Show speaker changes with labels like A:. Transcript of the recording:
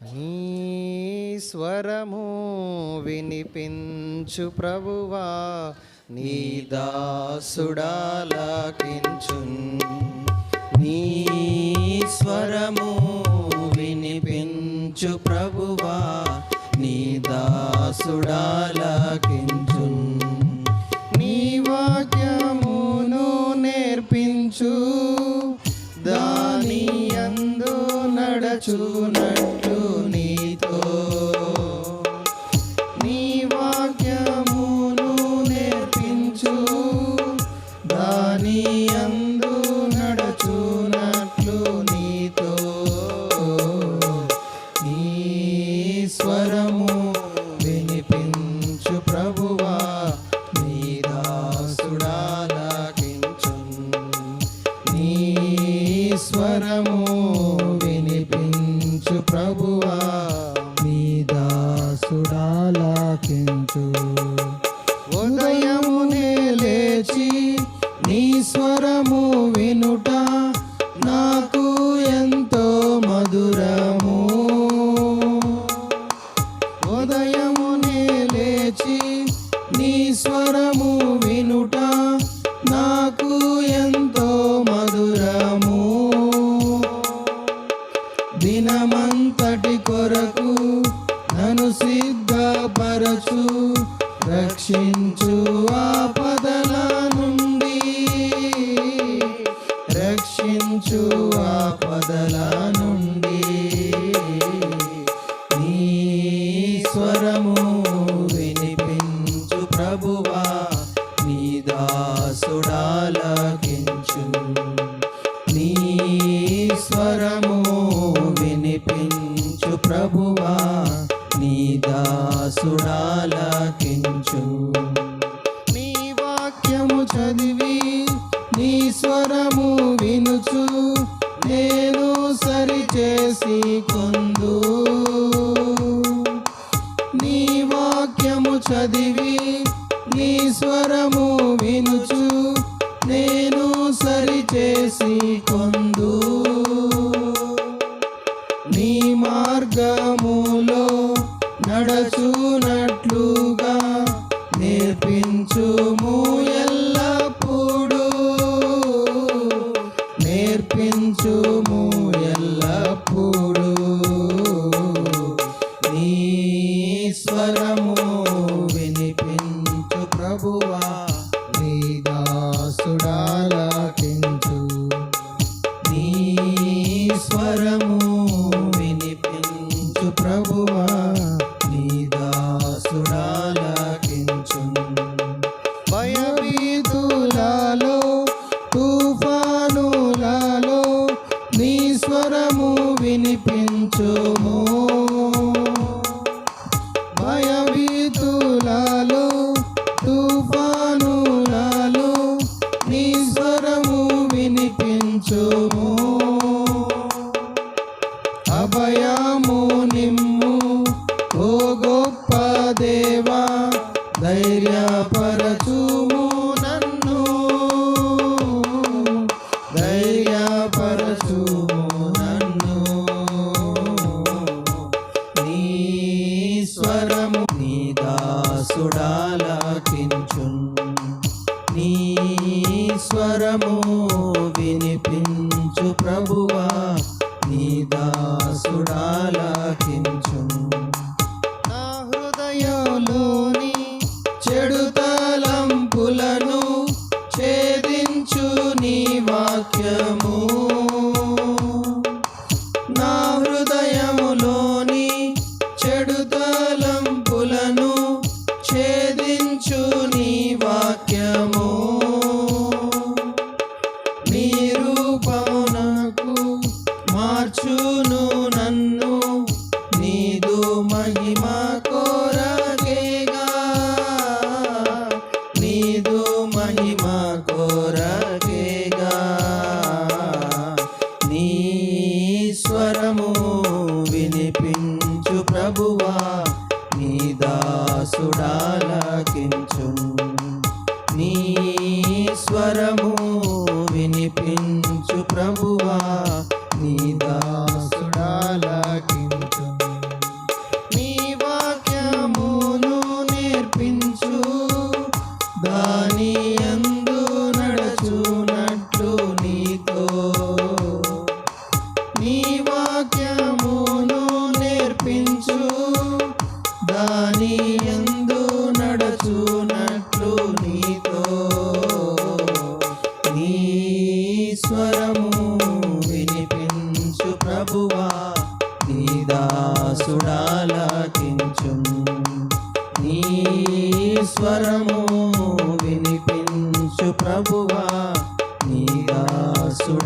A: నీ స్వరము వినిపించు ప్రభువా, నీ దాసుడాలకించున్. నీ స్వరము వినిపించు ప్రభువా, నీ దాసుడాలకించున్. నీ వాక్యమును నేర్పించు, దాని యందు నడచునట్లు నీతో. నీ వాక్యమును నేర్పించు, దాని యందు నడచునట్లు నీతో. నీ స్వరము వినిపించు ప్రభువా, నీ దాసుడాలకించున్. నీ స్వరము వినిపించు ప్రభువా, నీ దాసుడాలకించు. ఉదయమునే లేచి నీ స్వరము వినుట నాకు ఎంతో మధురము. ఉదయమునే లేచి నీ స్వరము వినుట నాకు ఎంతో మధురము. దినమంతటి కొరకు నన్ను సిద్ధపరచు, రక్షించు ఆపదల నుండి. రక్షించు ఆపదల నుండి. నీ స్వరము వినిపించు ప్రభువా, నీ దాసుడాలకించు. నీ స్వరము వినిపించు ప్రభువా, నీ దాసుడాలకించు. నీ వాక్యము చదివి నీ స్వరము వినుచు, నేను సరిచేసి కొందు. నీ వాక్యము చదివి నీ స్వరము వినుచు, నేను సరిచేసి కొందు. నీ మార్గములో నడచునట్లుగా నేర్పించుము ఎల్లప్పుడూ. నేర్పించుము ఎల్లప్పుడూ. నీ స్వరము వినిపించు ప్రభువా, నీ దాసుడాలకించు. నీ స్వరము వినిపించు ప్రభువా, నీ దాసుడాలకించు. భయభీతులలో తుఫానులలో నీ స్వరము వినిపించుము. భయభీతులలో తుఫానులలో నీ స్వరము వినిపించుము. అభయము నిమ్ము ఓ గొప్ప దేవా, ధైర్యపరచుము నన్ను. ధైర్యపరచుము నన్ను. నీ స్వరము నీ దాసుడాలకించున్. నీ స్వరము వినిపించు ప్రభువా, నీ దాసుడాలకించున్. నా హృదయంలోని చెడు తలంపులను ఛేదించు నీ వాక్యము. నా హృదయములోని చెడు తలంపులను ఛేదించు నీ వాక్యము. నీ రూపమునకు మార్చును నన్ను, నీదు మహిమ కోరగేగా. నీదు మహిమ కోరగేగా. నీ స్వరము వినిపించు ప్రభువా, నీ దాసుడాలకించు. నీ స్వరము వినిపించు ప్రభువా, నీ దాసుడాలకించు. నీతో నీ స్వరము వినిపించు ప్రభువా నీ దాసుడాలకించు నీ స్వరము వినిపించు ప్రభువా నీ దాసుడాలకించు